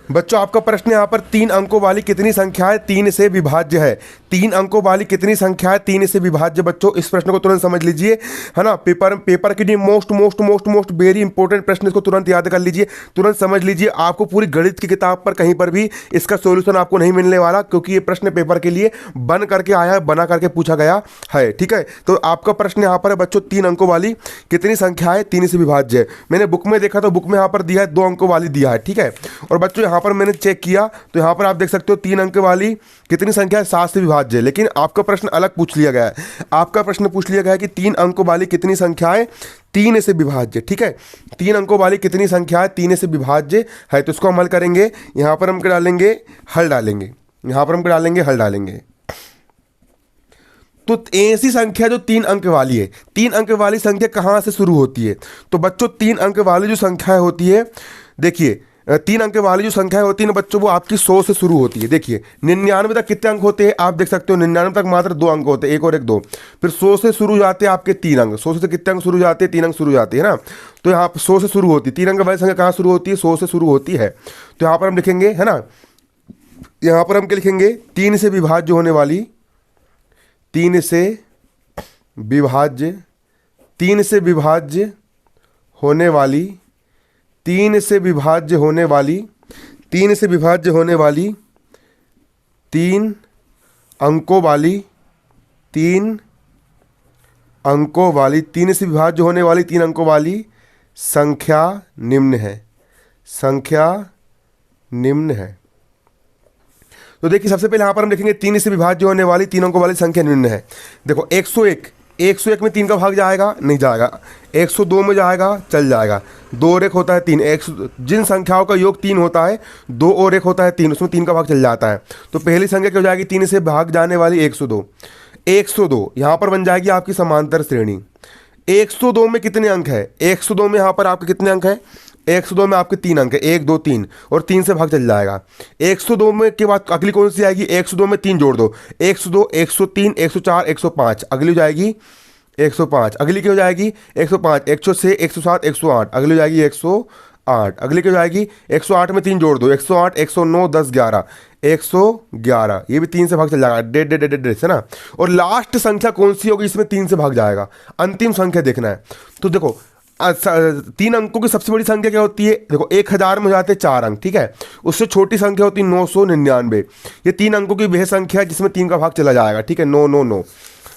बच्चों आपका प्रश्न यहाँ पर 3 अंकों वाली कितनी संख्या है 3 से विभाज्य है। 3 अंकों वाली कितनी संख्या है 3 से विभाज्य। बच्चों इस प्रश्न को तुरंत समझ लीजिए, है ना। पेपर के लिए मोस्ट वेरी इंपॉर्टेंट प्रश्न, इसको तुरंत याद कर लीजिए, तुरंत समझ लीजिए। आपको पूरी गणित की किताब पर कहीं पर भी इसका सोल्यूशन आपको नहीं मिलने वाला, क्योंकि ये प्रश्न पेपर के लिए बन करके आया है, बना करके पूछा गया है, ठीक है। तो आपका प्रश्न यहाँ पर है बच्चों 3 अंकों वाली कितनी संख्या है 3 से विभाज्य है। मैंने बुक में देखा तो बुक में यहाँ पर दिया है 2 अंकों वाली दिया है, ठीक है। और बच्चों यहाँ पर मैंने चेक किया तो यहाँ पर आप देख सकते हो 3 अंक वाली कितनी संख्या है 7 से विभाज्य। लेकिन आपका प्रश्न अलग पूछ लिया गया है। आपका प्रश्न पूछ लिया गया है कि 3 अंकों वाली कितनी संख्या है 3 से विभाज्य, ठीक है। 3 अंकों वाली कितनी संख्या है 3 से विभाज्य है। तो इसको हम हल करेंगे। यहाँ पर हम क्या डालेंगे, हल डालेंगे। यहाँ पर हम क्या डालेंगे, हल डालेंगे। तो ऐसी संख्या जो 3 अंक वाली है, 3 अंक वाली संख्या कहाँ से शुरू होती है। तो बच्चों 3 अंक वाली जो संख्या होती है, देखिए 3 अंक वाली जो संख्या होती है ना बच्चों, वो आपकी 100 से शुरू होती है। देखिए 99 तक कितने अंक होते हैं आप देख सकते हो, 99 तक मात्र 2 अंक होते हैं, 1 और 1 2। फिर 100 से शुरू जाते हैं आपके 3 अंक। 100 से कितने अंक शुरू जाते हैं, 3 अंक शुरू जाते हैं ना। तो यहाँ पर 100 से शुरू होती है 3 अंक वाली संख्या, कहाँ शुरू होती है 100 से शुरू होती है। तो यहाँ पर हम लिखेंगे, है ना, यहाँ पर हम क्या लिखेंगे 3 से विभाज्य होने वाली, 3 से विभाज्य, 3 से विभाज्य होने वाली, 3 से विभाज्य होने वाली, 3 से विभाज्य होने वाली 3 अंकों वाली, 3 अंकों वाली, 3 से विभाज्य होने वाली 3 अंकों वाली संख्या निम्न है, संख्या निम्न है। तो देखिए सबसे पहले यहाँ पर हम लिखेंगे 3 से विभाज्य होने वाली 3 अंकों वाली संख्या निम्न है। देखो 101 में 3 का भाग जाएगा, नहीं जाएगा। 102 में जाएगा, चल जाएगा। 2 और 1 होता है 3। जिन संख्याओं का योग 3 होता है, 2 और 1 होता है 3, उसमें 3 का भाग चल जाता है। तो पहली संख्या क्या हो जाएगी 3 से भाग जाने वाली 102। 102 यहाँ पर बन जाएगी आपकी समांतर श्रेणी। 102 में कितने अंक है, 102 में यहाँ पर आपके कितने अंक है, 102 में आपके 3 अंक है, 1 2 3, और 3 से भाग चल जाएगा। 102 में के बाद अगली कौन सी आएगी, 102 में 3 जोड़ दो, 102 103 104 105, अगली हो जाएगी 105, अगली क्या हो जाएगी 105 106 107 108, अगली हो जाएगी 108, अगली क्या हो जाएगी 108 में 3 जोड़ दो, 108 109 10 11 111, ये भी 3 से भाग चल जाएगा, डेढ़ है ना। और लास्ट संख्या कौन सी होगी इसमें 3 से भाग जाएगा, अंतिम संख्या देखना है। तो देखो 3 अंकों की सबसे बड़ी संख्या क्या होती है, देखो 1000 में हो जाते हैं 4 अंक, ठीक है। उससे छोटी संख्या होती है 999। ये 3 अंकों की वह संख्या है जिसमें 3 का भाग चला जाएगा, ठीक है, 999।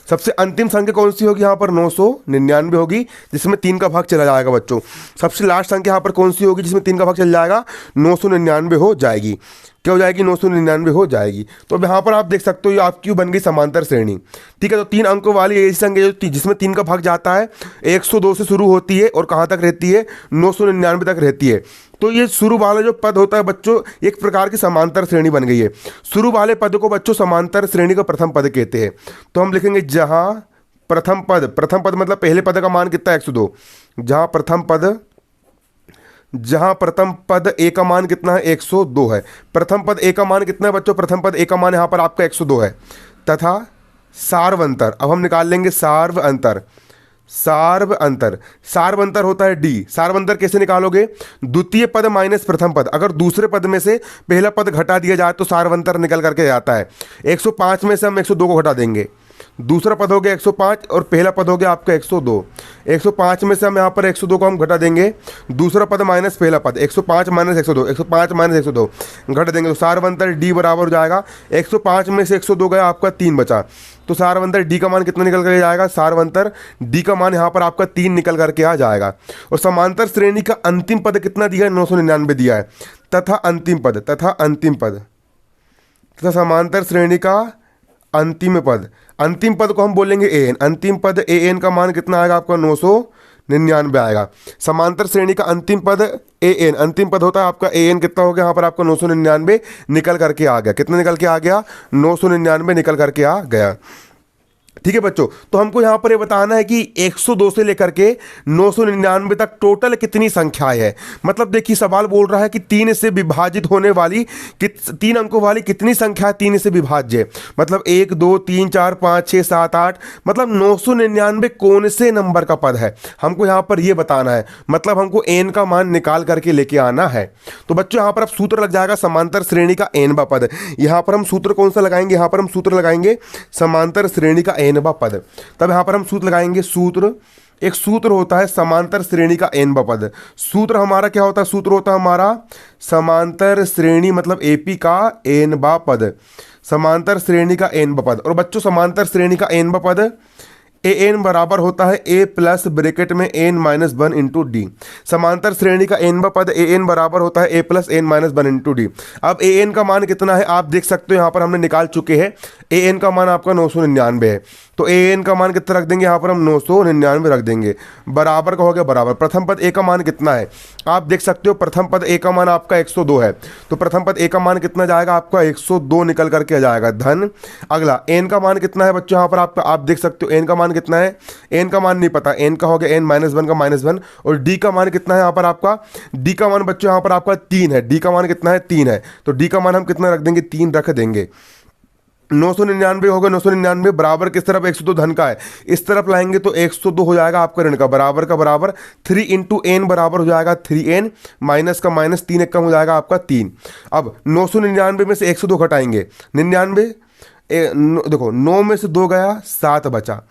सबसे अंतिम संख्या कौन सी होगी यहाँ पर 999 होगी, जिसमें 3 का भाग चला जाएगा बच्चों। सबसे लास्ट संख्या यहाँ पर कौन सी होगी जिसमें 3 का भाग चल जाएगा, 999 हो जाएगी। क्या हो जाएगी 999 हो जाएगी। तो अब यहाँ पर आप देख सकते हो ये आपकी बन गई समांतर श्रेणी, ठीक है। तो 3 अंकों वाली ऐसी संख्या जो जिसमें 3 का भाग जाता है, 102 से शुरू होती है और कहाँ तक रहती है 999 तक रहती है। तो ये शुरू वाला जो पद होता है बच्चों, एक प्रकार की समांतर श्रेणी बन गई है। शुरू वाले पद को बच्चों समांतर श्रेणी का प्रथम पद कहते हैं। तो हम लिखेंगे जहाँ प्रथम पद मतलब पहले पद का मान कितना है 102, जहाँ प्रथम पद ए का मान कितना है 102 है। प्रथम पद ए का मान कितना है बच्चों, प्रथम पद ए का मान यहाँ पर आपका 102 है। तथा सार्व अंतर, अब हम निकाल लेंगे सार्व अंतर। सार्व अंतर होता है डी। सार्व अंतर कैसे निकालोगे, द्वितीय पद माइनस प्रथम पद, अगर दूसरे पद में से पहला पद घटा दिया जाए तो सार्व अंतर निकल करके आता है। 105 में से हम 102 को घटा देंगे, दूसरा पद हो गया 105 और पहला पद हो गया आपका 102। 105 में से हम यहाँ पर 102 को हम घटा देंगे, दूसरा पद माइनस पहला पद, 105 माइनस 102, 105 माइनस 102 घट देंगे तो सार्वंतर डी बराबर हो जाएगा 105 में से 102 गया आपका 3 बचा। तो सार्वंतर डी का मान कितना निकल कर जाएगा, सार्वंतर डी का मान यहाँ पर आपका 3 निकल करके आ जाएगा। और समांतर श्रेणी का अंतिम पद कितना दिया है 999 दिया है। तथा अंतिम पद तथा समांतर श्रेणी का अंतिम पद को हम बोलेंगे ए एन। अंतिम पद ए एन का मान कितना आएगा आपका 999 आएगा। समांतर श्रेणी का अंतिम पद ए एन, अंतिम पद होता है आपका ए एन, कितना हो गया यहाँ पर आपका 999 निकल करके आ गया। कितना निकल के आ गया 999 निकल करके आ गया। ठीक है बच्चों, तो हमको यहां पर ये बताना है कि 102 से लेकर के 999 तक टोटल कितनी संख्याएं है। मतलब देखिए सवाल बोल रहा है कि 3 से विभाजित होने वाली 3 अंकों वाली कितनी संख्या 3 से विभाज्य है। मतलब 1 2 3 4 5 6 7 8, मतलब 999 कौन से नंबर का पद है, हमको यहां पर यह बताना है। मतलब हमको n का मान निकाल करके लेके आना है। तो बच्चों यहां पर अब सूत्र लग जाएगा समांतर श्रेणी का n पद। यहां पर हम सूत्र कौन सा लगाएंगे, यहां पर हम सूत्र लगाएंगे समांतर श्रेणी का n पद। तब यहां पर हम सूत्र लगाएंगे, सूत्र एक सूत्र होता है समांतर श्रेणी का n पद। सूत्र हमारा क्या होता है, सूत्र होता है हमारा समांतर श्रेणी मतलब एपी का n पद, समांतर श्रेणी का n पद। और बच्चों समांतर श्रेणी का n पद ए एन बराबर होता है ए प्लस ब्रैकेट में एन माइनस 1 इंटू डी। समांतर श्रेणी का एन पद ए एन बराबर होता है a plus n minus 1 into d. अब ए एन का मान कितना है आप देख सकते हो, यहाँ पर हमने निकाल चुके हैं। ए एन का मान आपका 999 है, तो ए एन का मान कितना रख देंगे, यहाँ पर हम 999 रख देंगे। बराबर का हो गया बराबर, प्रथम पद ए का मान कितना है आप देख सकते हो, प्रथम पद ए का मान आपका 102 है, तो प्रथम पद ए का मान कितना जाएगा आपका 102 निकल करके आ जाएगा धन। अगला एन का मान कितना है बच्चों, यहाँ पर आपका आप देख सकते हो एन का मान कितना है, एन का मान नहीं पता, एन का हो गया एन माइनस 1 का माइनस 1। और डी का मान कितना है यहाँ पर आपका, डी का मान बच्चों यहाँ पर आपका 3 है, डी का मान कितना है 3 है, तो डी का मान हम कितना रख देंगे 3 रख देंगे। 999 होगा, 999 बराबर किस तरफ 102 धन का है, इस तरफ लाएंगे तो 102 हो जाएगा आपका ऋण का, बराबर का बराबर 3 इंटू एन बराबर हो जाएगा 3n, माइनस का माइनस 3 एक कम हो जाएगा आपका 3। अब 999 में से 102 घटाएंगे, 99 देखो 9 में से 2 गया 7 बचा,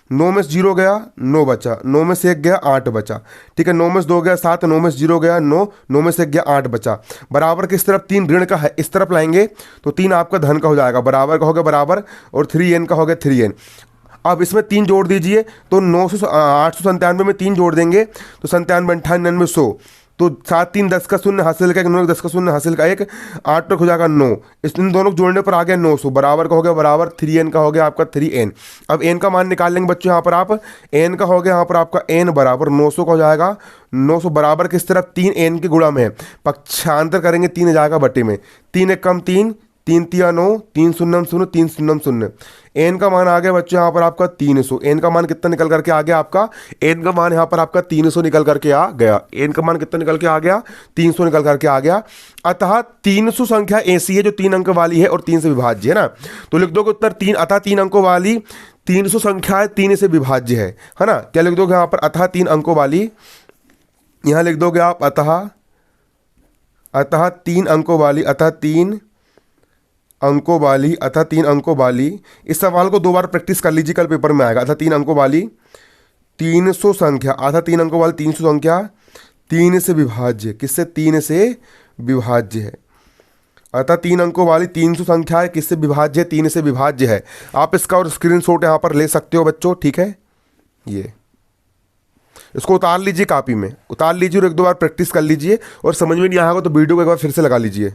9 में से 0 गया 9 बचा, 9 में से 1 गया 8 बचा, ठीक है। 9 में से 2 गया 7, 9 में से 0 गया 9, 9 में से 1 गया 8 बचा। बराबर किस तरफ 3 ऋण का है, इस तरफ लाएंगे तो 3 आपका धन का हो जाएगा, बराबर का हो गया बराबर, और 3n का हो गया 3n। अब इसमें 3 जोड़ दीजिए तो 897 में 3 जोड़ देंगे तो 97 98 100, तो 7 3 10 का 0 हासिल का 1, 9 10 का 0 हासिल का 1, 8 तक हो जाएगा 9। इन दोनों को जोड़ने पर आ गया 900, बराबर का हो गया बराबर 3n का हो गया आपका 3n। अब n का मान निकाल लेंगे बच्चों, यहाँ पर आप n का हो गया यहाँ पर आपका n बराबर 900 का हो जाएगा 900, बराबर किस तरफ 3 n के गुणा में, पक्षांतर करेंगे 3 आ जाएगा बटे में, 3 एक कम 3, 3 तिया 9, 3 शून्यम 0, 3 शून्यम 0। एन का मान आ गया बच्चों यहाँ पर आपका 300, एन का मान कितना निकल करके आ गया आपका, एन का मान यहाँ पर आपका 300 निकल करके आ गया, एन का मान कितना निकल के आ गया 300 निकल करके आ गया। अतः 300 संख्या ऐसी है जो 3 अंक वाली है और 3 से विभाज्य है ना, तो लिख दोगे उत्तर 3, अतः 3 अंकों वाली 300 संख्या 3 से विभाज्य है ना। क्या लिख दोगे यहाँ पर, अतः 3 अंकों वाली, यहाँ लिख दोगे आप अतः 3 अंकों वाली, अतः 3 अंकों वाली, अतः 3 अंकों वाली। इस सवाल को 2 बार प्रैक्टिस कर लीजिए, कल पेपर में आएगा। अतः 3 अंकों वाली 300 संख्या, अतः 3 अंकों वाली 300 संख्या 3 से विभाज्य, किससे 3 से विभाज्य है। अतः 3 अंकों वाली 300 संख्या है किससे विभाज्य है, 3 से विभाज्य है। आप इसका और स्क्रीनशॉट यहाँ पर ले सकते हो बच्चों, ठीक है। ये इसको उतार लीजिए, कॉपी में उतार लीजिए और 1-2 बार प्रैक्टिस कर लीजिए, और समझ में नहीं आएगा तो वीडियो को एक बार फिर से लगा लीजिए।